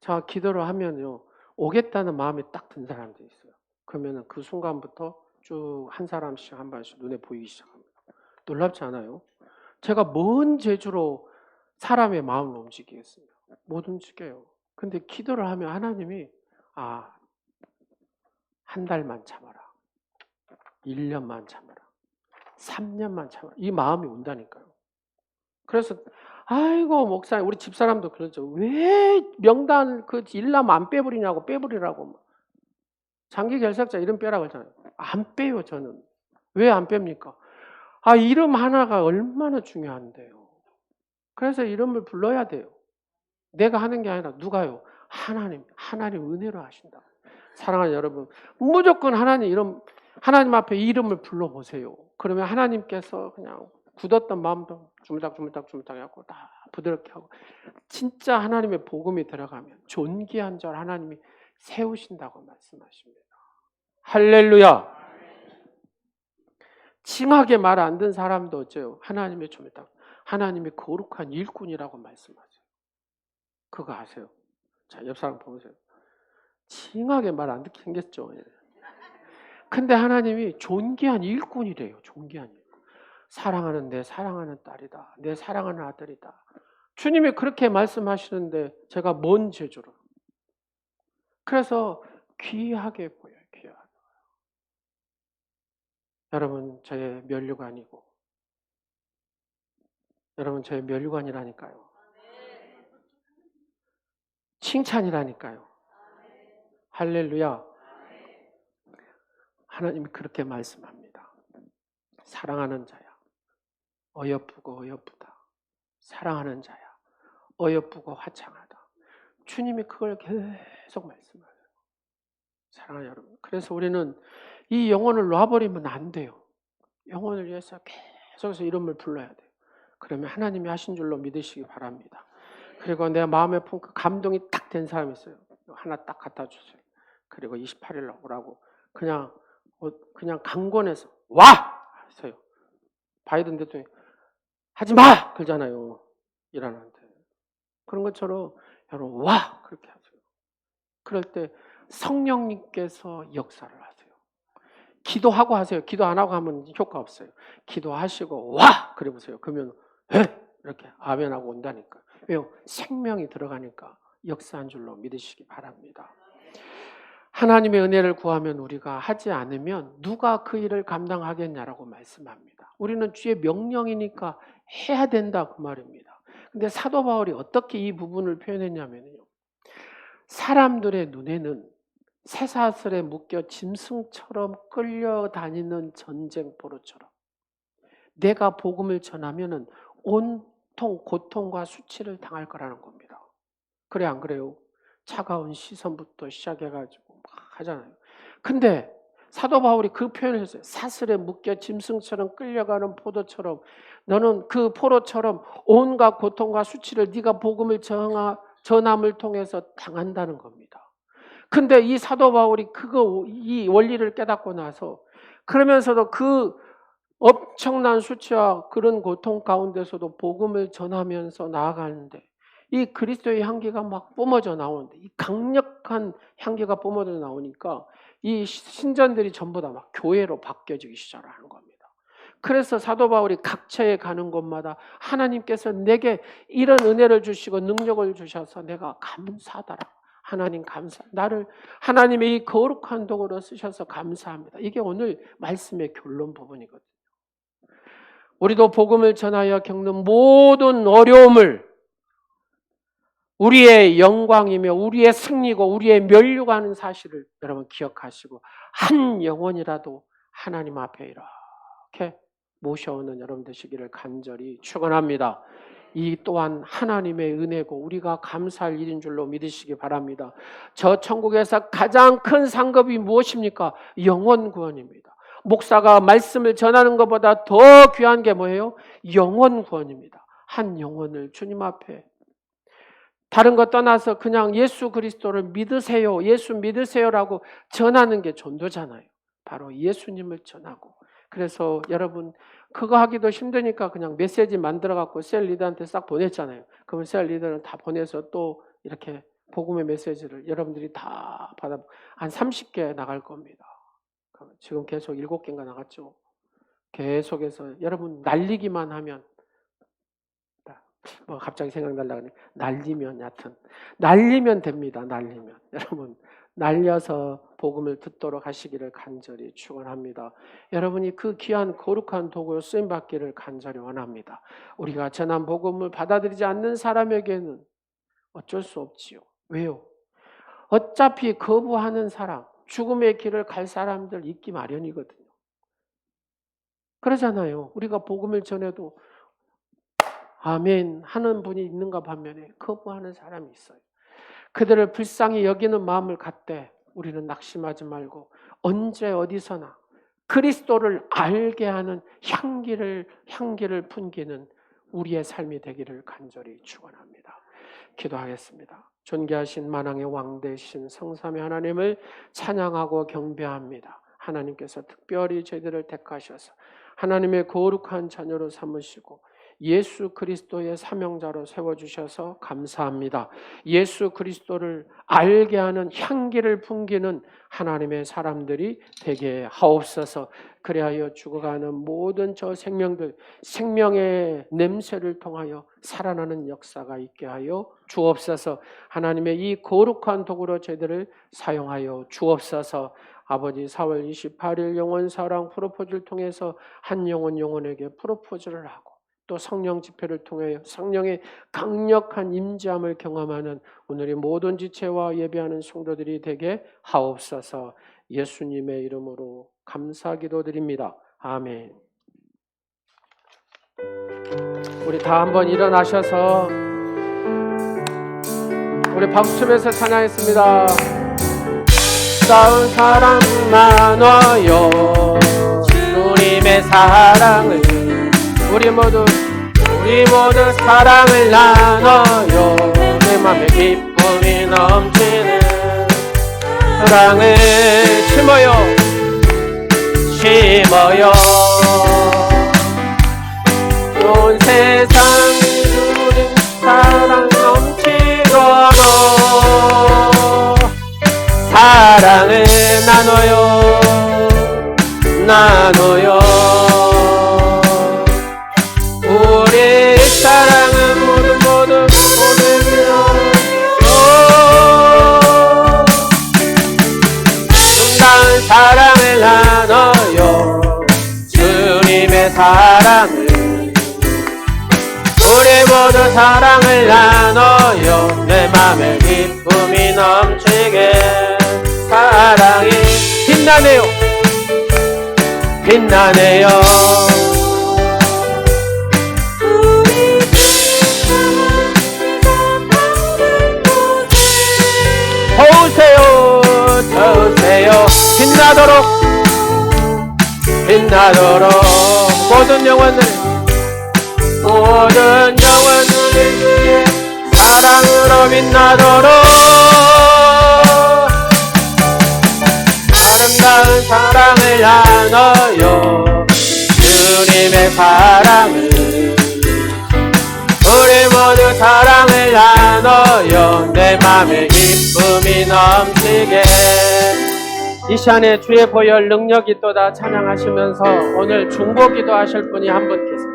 자 기도를 하면요. 오겠다는 마음이 딱 든 사람도 있어요. 그러면 그 순간부터 쭉 한 사람씩 한 번씩 눈에 보이기 시작합니다. 놀랍지 않아요? 제가 뭔 재주로 사람의 마음을 움직이겠어요? 못 움직여요. 근데 기도를 하면 하나님이 한 달만 참아라. 1년만 참아라. 3년만 참아라. 이 마음이 온다니까요. 그래서 아이고 목사님 우리 집사람도 그러죠. 왜 명단 그 일남 안 빼버리냐고 빼버리라고. 장기 결석자 이름 빼라고 하잖아요. 안 빼요 저는. 왜 안 뺍니까? 이름 하나가 얼마나 중요한데요. 그래서 이름을 불러야 돼요. 내가 하는 게 아니라 누가요? 하나님 은혜로 하신다. 사랑하는 여러분, 무조건 하나님 앞에 이름을 불러보세요. 그러면 하나님께서 그냥 굳었던 마음도 주물닥 해갖고 다 부드럽게 하고 진짜 하나님의 복음이 들어가면 존귀한 절 하나님이 세우신다고 말씀하십니다. 할렐루야. 칭하게 말 안 듣는 사람도 어째요? 하나님의 주물닥, 하나님의 거룩한 일꾼이라고 말씀하세요. 그거 아세요? 자, 옆 사람 보세요. 칭하게 말 안 듣게 생겼죠. 근데 하나님이 존귀한 일꾼이래요. 존귀한 일꾼. 사랑하는 내 사랑하는 딸이다. 내 사랑하는 아들이다. 주님이 그렇게 말씀하시는데 제가 뭔 재주로. 그래서 귀하게 보여요. 귀하게. 여러분 저의 면류관이고 여러분 저의 면류관이라니까요. 칭찬이라니까요. 할렐루야. 하나님이 그렇게 말씀합니다. 사랑하는 자야. 어여쁘고 어여쁘다. 사랑하는 자야. 어여쁘고 화창하다. 주님이 그걸 계속 말씀하세요. 사랑하는 여러분. 그래서 우리는 이 영혼을 놔버리면 안 돼요. 영혼을 위해서 계속해서 이름을 불러야 돼요. 그러면 하나님이 하신 줄로 믿으시기 바랍니다. 그리고 내 마음에 품 그 감동이 딱 된 사람이 있어요. 하나 딱 갖다 주세요. 그리고 28일 오라고 그냥 강권해서 와! 하세요. 바이든 대통령이 하지 마! 그러잖아요. 일하는데. 그런 것처럼 여러분 와! 그렇게 하세요. 그럴 때 성령님께서 역사를 하세요. 기도하고 하세요. 기도 안 하고 하면 효과 없어요. 기도하시고 와! 그래 보세요. 그러면 이렇게 아멘하고 온다니까. 왜요? 생명이 들어가니까 역사한 줄로 믿으시기 바랍니다. 하나님의 은혜를 구하면 우리가 하지 않으면 누가 그 일을 감당하겠냐라고 말씀합니다. 우리는 주의 명령이니까 해야 된다 그 말입니다. 근데 사도 바울이 어떻게 이 부분을 표현했냐면요. 사람들의 눈에는 쇠사슬에 묶여 짐승처럼 끌려다니는 전쟁포로처럼 내가 복음을 전하면은 온통 고통과 수치를 당할 거라는 겁니다. 그래 안 그래요? 차가운 시선부터 시작해가지고 막 하잖아요. 근데 사도 바울이 그 표현을 했어요. 사슬에 묶여 짐승처럼 끌려가는 포도처럼 너는 그 포로처럼 온갖 고통과 수치를 네가 복음을 전함을 통해서 당한다는 겁니다. 근데 이 사도 바울이 이 원리를 깨닫고 나서 그러면서도 그 엄청난 수치와 그런 고통 가운데서도 복음을 전하면서 나아가는데 이 그리스도의 향기가 막 뿜어져 나오는데 이 강력한 향기가 뿜어져 나오니까 이 신전들이 전부 다 막 교회로 바뀌어지기 시작하는 겁니다. 그래서 사도 바울이 각처에 가는 곳마다 하나님께서 내게 이런 은혜를 주시고 능력을 주셔서 내가 감사하더라. 하나님 감사. 나를 하나님의 이 거룩한 도구로 쓰셔서 감사합니다. 이게 오늘 말씀의 결론 부분이거든요. 우리도 복음을 전하여 겪는 모든 어려움을 우리의 영광이며 우리의 승리고 우리의 멸류가 하는 사실을 여러분 기억하시고 한 영혼이라도 하나님 앞에 이렇게 모셔오는 여러분 되시기를 간절히 축원합니다. 이 또한 하나님의 은혜고 우리가 감사할 일인 줄로 믿으시기 바랍니다. 저 천국에서 가장 큰 상급이 무엇입니까? 영혼 구원입니다. 목사가 말씀을 전하는 것보다 더 귀한 게 뭐예요? 영혼 구원입니다. 한 영혼을 주님 앞에 다른 것 떠나서 그냥 예수 그리스도를 믿으세요. 예수 믿으세요라고 전하는 게 전도잖아요. 바로 예수님을 전하고. 그래서 여러분 그거 하기도 힘드니까 그냥 메시지 만들어갖고 셀 리더한테 싹 보냈잖아요. 그러면 셀 리더는 다 보내서 또 이렇게 복음의 메시지를 여러분들이 다 받아 한 30개 나갈 겁니다. 지금 계속 7개인가 나갔죠. 계속해서 여러분 날리기만 하면 뭐 갑자기 생각나려고 하네. 날리면 여하튼 날리면 됩니다. 날리면 여러분 날려서 복음을 듣도록 하시기를 간절히 축원합니다. 여러분이 그 귀한 거룩한 도구로 쓰임 받기를 간절히 원합니다. 우리가 전한 복음을 받아들이지 않는 사람에게는 어쩔 수 없지요. 왜요? 어차피 거부하는 사람, 죽음의 길을 갈 사람들 있기 마련이거든요. 그러잖아요. 우리가 복음을 전해도 아멘 하는 분이 있는가 반면에 거부하는 사람이 있어요. 그들을 불쌍히 여기는 마음을 갖되 우리는 낙심하지 말고 언제 어디서나 그리스도를 알게 하는 향기를 풍기는 우리의 삶이 되기를 간절히 축원합니다. 기도하겠습니다. 존귀하신 만왕의 왕 되신 성삼위 하나님을 찬양하고 경배합니다. 하나님께서 특별히 저희들을 택하셔서 하나님의 거룩한 자녀로 삼으시고 예수 그리스도의 사명자로 세워주셔서 감사합니다. 예수 그리스도를 알게 하는 향기를 풍기는 하나님의 사람들이 되게 하옵소서. 그리하여 죽어가는 모든 저 생명들 생명의 냄새를 통하여 살아나는 역사가 있게 하여 주옵소서. 하나님의 이 거룩한 도구로 저희들을 사용하여 주옵소서. 아버지 4월 28일 영원사랑 프로포즈를 통해서 한 영혼에게 프로포즈를 하고 또 성령 집회를 통해 성령의 강력한 임재함을 경험하는 오늘의 모든 지체와 예배하는 성도들이 되게 하옵소서. 예수님의 이름으로 감사 기도드립니다. 아멘. 우리 다 한번 일어나셔서 우리 박수치면서 찬양했습니다. 싸운 사랑 나눠요. 주님의 사랑을 우리 모두 사랑을 나눠요. 내 맘에 기쁨이 넘치는 사랑을 심어요. 온 세상 사랑을 나눠요. 우리 사랑은 모두 아름다운 사랑을 나눠요. 주님의 사랑을 우리 모두 사랑을 나눠요. 내 맘에 기쁨이 넘치게 사랑이 빛나네요. 더우세요. 빛나도록 모든 영혼을 위해 사랑으로 빛나도록 아름다운 사랑을 나눠요. 주님의 사랑을 우리 모두 사랑을 나눠요. 내 맘에 기쁨이 넘치게 이 시간에 주의 보혈 능력이 또다 찬양하시면서 오늘 중보기도 하실 분이 한 분 계세요.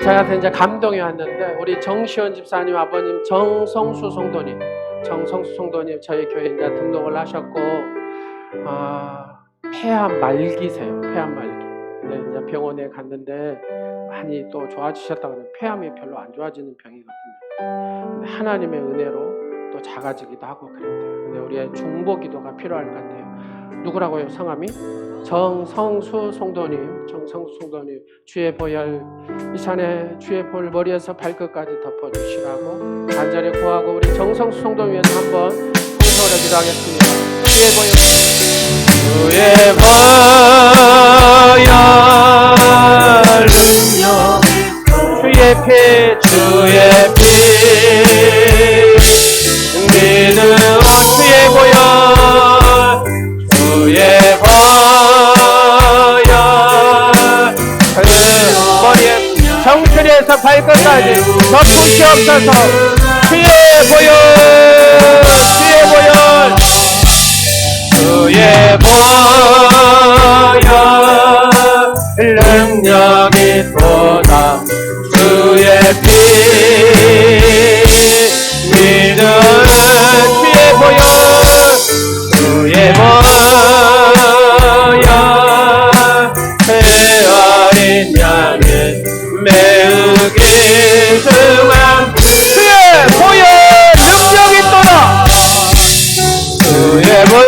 저한테 이제 감동이 왔는데 우리 정시원 집사님 아버님 정성수 성도님 저희 교회 이제 등록을 하셨고 폐암 말기세요. 폐암 말기. 근데 이제 병원에 갔는데 많이 또 좋아지셨다고 그래요. 폐암이 별로 안 좋아지는 병이거든요. 근데 하나님의 은혜로 또 작아지기도 하고 그랬대요. 근데 우리의 중보기도가 필요할 것 같아요. 누구라고요? 성함이? 정성수 성도님 주의 보혈 이 시간에 주의 보혈 머리에서 발끝까지 덮어주시라고 간절히 구하고 우리 정성수 성도님 위해서 한번 성서로 기도하겠습니다. 주의 보혈 주의 피 믿음 주의 보혈 그 머리에 정수리에서 발끝까지 덮으시옵소서. 주의 보혈 능력이 도다. 주의 피 믿음 주의 보혈 어린 양의 매우기 중한 주의 보혈 능력이 또다. 주의 보혈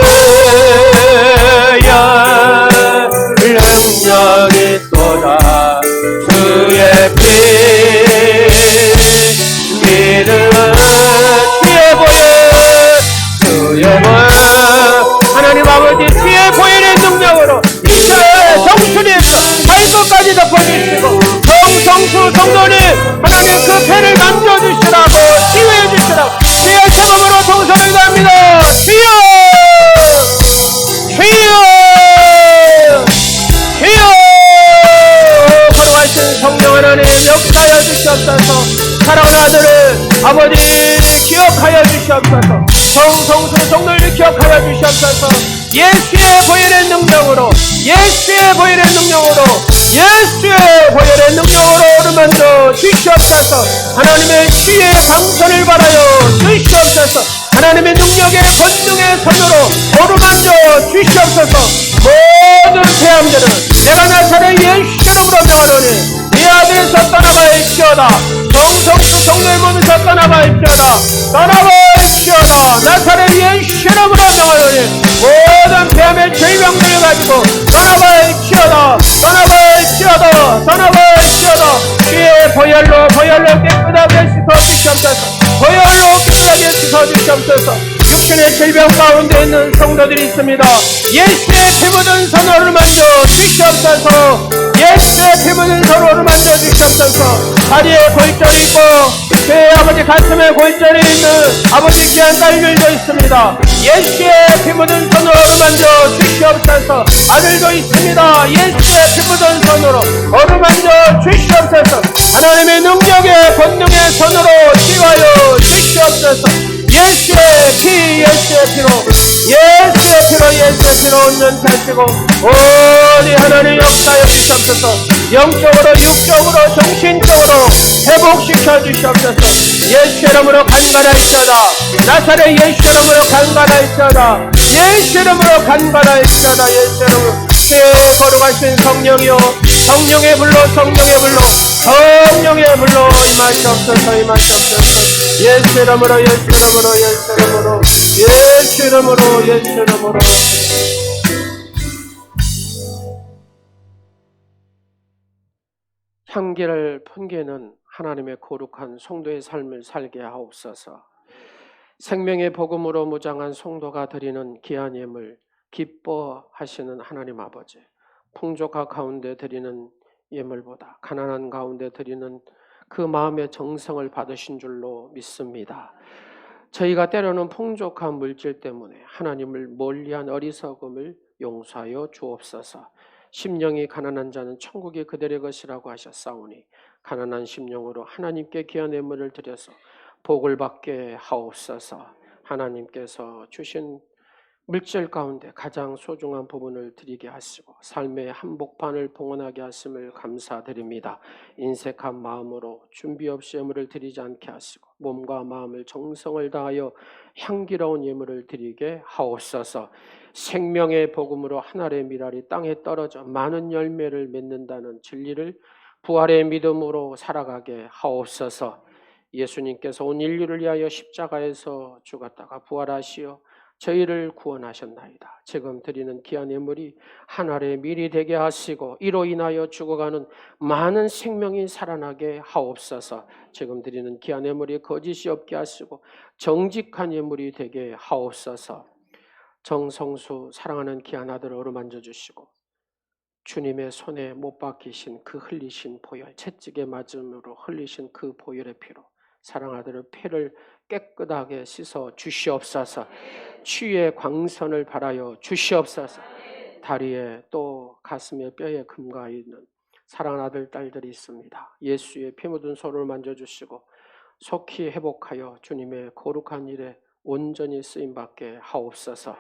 능력이 또다. 주의 피 믿음 주의 보혈 하나님 아버지 주의 보혈의 능력으로 이제 정수리에서 발끝까지 덮어주시고 정성수 성도님 하나님 그 배를 만져주시라고 치유해주시라고 주의 체험으로 동서를 갑니다. 주여 거룩하신 성령 하나님 역사하여 주시옵소서. 사랑하는 아들을 아버지 기억하여 주시옵소서. 정성수 성도를 기억하여 주시옵소서. 예수의 보혈의 능력으로 어루만져 주시옵소서. 하나님의 주의 강선을 바라여 주시옵소서. 하나님의 능력의 권능의 손으로 어루만져 주시옵소서. 모든 폐암들은 내가 나사렛 예수 이름으로 명하노니 이 아들에서 떠나갈지어다. 정성수 성도의 몸에서 떠나갈지어다. 나사렛 예수 이름으로 명하노니 모든 폐암의 질병들을 가지고 떠나갈지어다. 주의 보혈로 깨끗하게 씻어주시옵소서. 육신의 질병 가운데 있는 성도들이 있습니다. 예수의 피 묻은 손으로 만져 주시옵소서. 다리에 골절이 있고 제 아버지 가슴에 골절이 있는 아버지 귀한 딸들도 있습니다. 예수의 피 묻은 손으로 어루만져 주시옵소서. 아들도 있습니다. 예수의 피 묻은 손으로 어루만져 주시옵소서. 하나님의 능력의 권능의 손으로 치유하여 주시옵소서. 예수의 피, 예수의 피로, 예수의 피로, 예수의 피로 온전케 하시고 오니 하나님 역사여 주시옵소서. 영적으로 육적으로 정신적으로 회복시켜 주시옵소서. 예수 이름으로 간간하시다. 나사렛 예수 이름으로 간간하시다. 예수 이름으로 간간하시다. 예수 이름으로 주의 거룩하신 성령이여, 성령의 불로, 성령의 불로, 성령의 불로 임하시옵소서, 임하시옵소서. 예수 이름으로, 예수 이름으로, 예수 이름으로, 예수 이름으로, 예수 이름으로. 향기를 풍기는 하나님의 거룩한 성도의 삶을 살게 하옵소서. 생명의 복음으로 무장한 성도가 드리는 귀한 예물 기뻐하시는 하나님 아버지, 풍족한 가운데 드리는 예물보다 가난한 가운데 드리는 그 마음의 정성을 받으신 줄로 믿습니다. 저희가 때로는 풍족한 물질 때문에 하나님을 멀리한 어리석음을 용서하여 주옵소서. 심령이 가난한 자는 천국이 그들의 것이라고 하셨사오니 가난한 심령으로 하나님께 귀한 예물을 드려서 복을 받게 하옵소서. 하나님께서 주신 물질 가운데 가장 소중한 부분을 드리게 하시고 삶의 한복판을 봉헌하게 하심을 감사드립니다. 인색한 마음으로 준비 없이 예물을 드리지 않게 하시고 몸과 마음을 정성을 다하여 향기로운 예물을 드리게 하옵소서. 생명의 복음으로 하늘의 미랄이 땅에 떨어져 많은 열매를 맺는다는 진리를 부활의 믿음으로 살아가게 하옵소서. 예수님께서 온 인류를 위하여 십자가에서 죽었다가 부활하시어 저희를 구원하셨나이다. 지금 드리는 귀한 예물이 하늘의 밀이 되게 하시고 이로 인하여 죽어가는 많은 생명이 살아나게 하옵소서. 지금 드리는 귀한 예물이 거짓이 없게 하시고 정직한 예물이 되게 하옵소서. 정성수 사랑하는 귀한 아들을 어루만져 주시고 주님의 손에 못 박히신 그 흘리신 보혈, 채찍에 맞음으로 흘리신 그 보혈의 피로 사랑하는 아들의 피를 깨끗하게 씻어 주시옵소서. 치유의 광선을 발하여 주시옵소서. 다리에 또 가슴에 뼈에 금가 있는 사랑하는 아들 딸들이 있습니다. 예수의 피 묻은 손을 만져주시고 속히 회복하여 주님의 거룩한 일에 온전히 쓰임받게 하옵소서.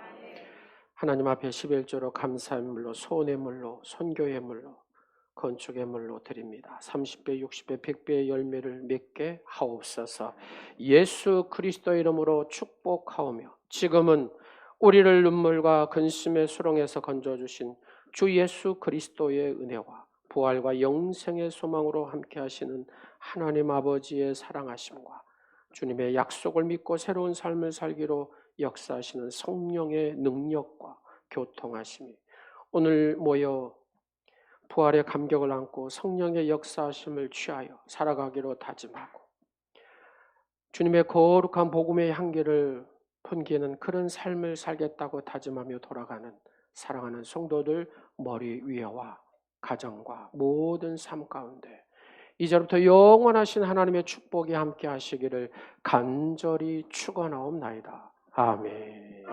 하나님 앞에 11조로 감사의 물로 소원의 물로 선교의 물로 건축의 물로 드립니다. 30배 60배 100배의 열매를 맺게 하옵소서. 예수 그리스도 이름으로 축복하오며 지금은 우리를 눈물과 근심의 수렁에서 건져주신 주 예수 그리스도의 은혜와 부활과 영생의 소망으로 함께 하시는 하나님 아버지의 사랑하심과 주님의 약속을 믿고 새로운 삶을 살기로 역사하시는 성령의 능력과 교통하심이 오늘 모여 부활의 감격을 안고 성령의 역사하심을 취하여 살아가기로 다짐하고 주님의 거룩한 복음의 향기를 풍기는 그런 삶을 살겠다고 다짐하며 돌아가는 사랑하는 성도들 머리 위와 가정과 모든 삶 가운데 이제부터 영원하신 하나님의 축복이 함께 하시기를 간절히 축원하옵나이다. 아멘.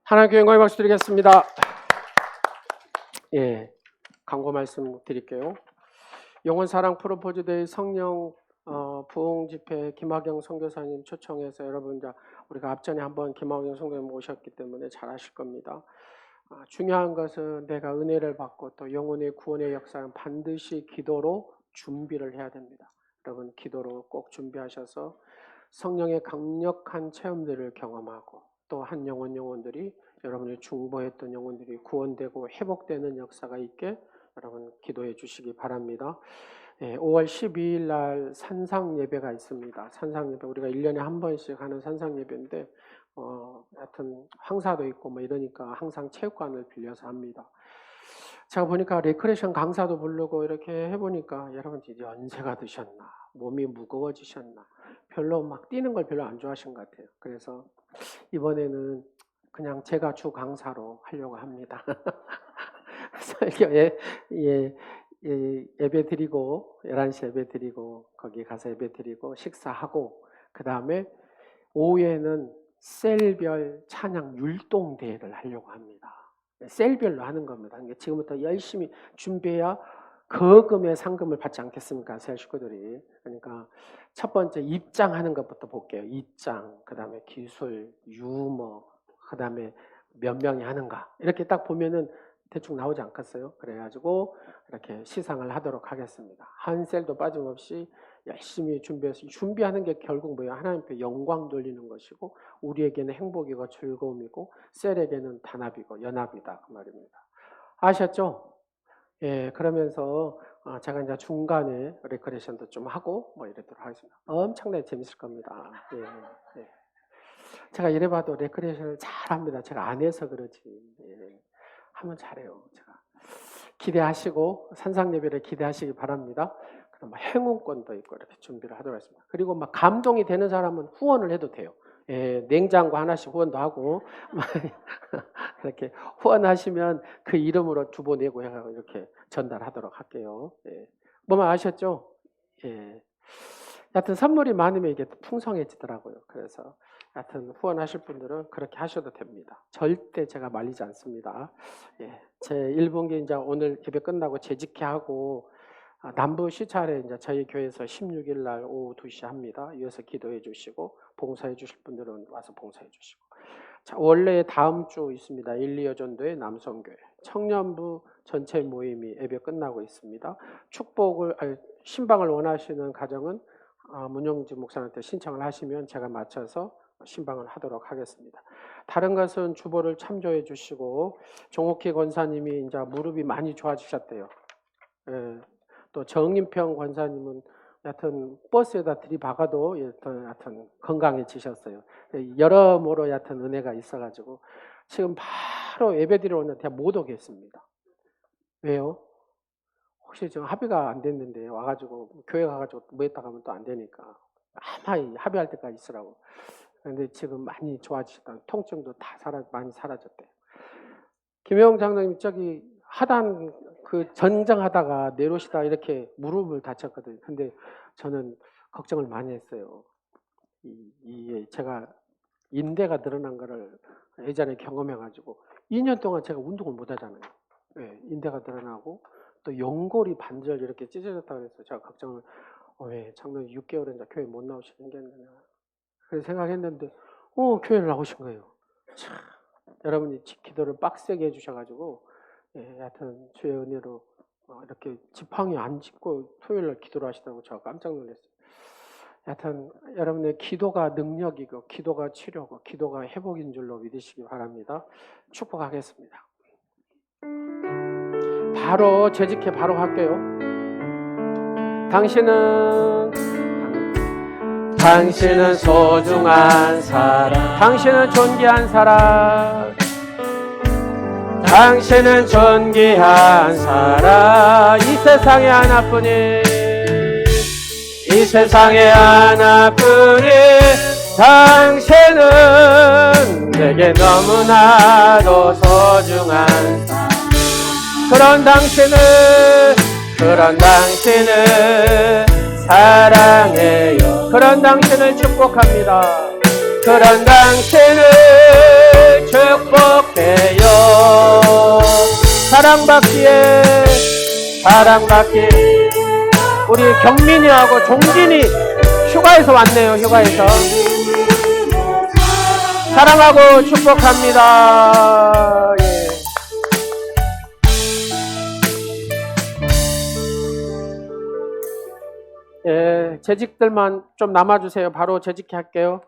하나님께 영광의 박수 드리겠습니다. 예, 광고 말씀 드릴게요. 영혼사랑 프로포즈데이 성령 부흥 집회 김학영 선교사님 초청해서 여러분들 우리가 앞전에 한번 김학영 선교사님 모셨기 때문에 잘 아실 겁니다. 중요한 것은 내가 은혜를 받고 또 영혼의 구원의 역사는 반드시 기도로 준비를 해야 됩니다. 여러분 기도로 꼭 준비하셔서 성령의 강력한 체험들을 경험하고 또 한 영혼들이 여러분이 중보했던 영혼들이 구원되고 회복되는 역사가 있게 여러분 기도해 주시기 바랍니다. 5월 12일 날 산상 예배가 있습니다. 산상 예배 우리가 1년에 한 번씩 하는 산상 예배인데 하여튼 황사도 있고 뭐 이러니까 항상 체육관을 빌려서 합니다. 제가 보니까 레크레이션 강사도 부르고 이렇게 해보니까 여러분들이 연세가 드셨나 몸이 무거워지셨나 별로 막 뛰는 걸 별로 안 좋아하신 것 같아요. 그래서 이번에는 그냥 제가 주 강사로 하려고 합니다. 설교에 예배 드리고 11시 예배 드리고 거기 가서 예배 드리고 식사하고 그 다음에 오후에는 셀별 찬양 율동 대회를 하려고 합니다. 셀별로 하는 겁니다. 그러니까 지금부터 열심히 준비해야 거금의 상금을 받지 않겠습니까? 셀 식구들이. 그러니까 첫 번째 입장하는 것부터 볼게요. 입장, 그 다음에 기술, 유머, 그 다음에 몇 명이 하는가. 이렇게 딱 보면은 대충 나오지 않겠어요? 그래가지고 이렇게 시상을 하도록 하겠습니다. 한 셀도 빠짐없이 열심히 준비해서 준비하는 게 결국 뭐예요? 하나님께 영광 돌리는 것이고 우리에게는 행복이고 즐거움이고 셀에게는 단합이고 연합이다 그 말입니다. 아셨죠? 예, 그러면서 제가 이제 중간에 레크레이션도 좀 하고 뭐 이러도록 하겠습니다. 엄청나게 재밌을 겁니다. 예, 예. 제가 이래봐도 레크레이션을 잘합니다. 제가 안 해서 그러지. 예, 하면 잘해요. 제가 기대하시고 산상 예배를 기대하시기 바랍니다. 그럼 행운권도 있고 이렇게 준비를 하도록 하겠습니다. 그리고 막 감동이 되는 사람은 후원을 해도 돼요. 예, 냉장고 하나씩 후원도 하고 이렇게 후원하시면 그 이름으로 주보 내고 해서 이렇게 전달하도록 할게요. 예. 뭐만 아셨죠? 예. 여하튼 선물이 많으면 이게 풍성해지더라고요. 그래서 여하튼 후원하실 분들은 그렇게 하셔도 됩니다. 절대 제가 말리지 않습니다. 예. 제 1분기 이제 오늘 예배 끝나고 재직회하고 남부 시찰에 이제 저희 교회에서 16일 날 오후 2시 합니다. 이어서 기도해 주시고 봉사해 주실 분들은 와서 봉사해 주시고. 자, 원래 다음 주 있습니다. 1, 2여 전도의 남성교회 청년부 전체 모임이 예배 끝나고 있습니다. 축복을 신방을 원하시는 가정은 문영지 목사한테 신청을 하시면 제가 맞춰서 신방을 하도록 하겠습니다. 다른 것은 주보를 참조해 주시고 종옥희 권사님이 이제 무릎이 많이 좋아지셨대요. 예. 또 정인평 권사님은 여하튼 버스에다 들이박아도 여하튼 건강해지셨어요. 여러모로 여하튼 은혜가 있어가지고 지금 바로 예배드리러 오는데 못 오겠습니다. 왜요? 혹시 지금 합의가 안 됐는데 와가지고 교회 가가지고 뭐 했다 가면 또 안 되니까 아마 합의할 때까지 있으라고. 그런데 지금 많이 좋아지셨다. 통증도 다 많이 사라졌대요. 김영 장로님 저기 하단 그 전정하다가 내려오시다 이렇게 무릎을 다쳤거든요. 근데 저는 걱정을 많이 했어요. 제가 인대가 늘어난 거를 예전에 경험해가지고 2년 동안 제가 운동을 못 하잖아요. 네, 인대가 늘어나고 또 연골이 반절 이렇게 찢어졌다 그래서 제가 걱정을 왜 장로님 6개월은 이제 교회 못 나오시는 게 아니냐. 그래서 생각했는데 교회를 나오신 거예요. 참, 여러분이 기도를 빡세게 해주셔가지고 예, 하여튼 주의 은혜로 이렇게 지팡이 안 짚고 토요일날 기도를 하시다고 제가 깜짝 놀랐어요. 하여튼 여러분의 기도가 능력이고 기도가 치료고 기도가 회복인 줄로 믿으시기 바랍니다. 축복하겠습니다. 바로 재직해 바로 할게요. 당신은 소중한 사람, 당신은 존귀한 사람, 당신은 존귀한 사람. 이 세상에 하나뿐인, 이 세상에 하나뿐인 당신은 내게 너무나도 소중한 사람. 그런 당신을 사랑해요. 그런 당신을 축복합니다. 그런 당신을 축복해요. 사랑받기에 우리 경민이하고 종진이 휴가에서 왔네요. 휴가에서 사랑하고 축복합니다. 예, 재직들만 좀 남아주세요. 바로 재직해 할게요.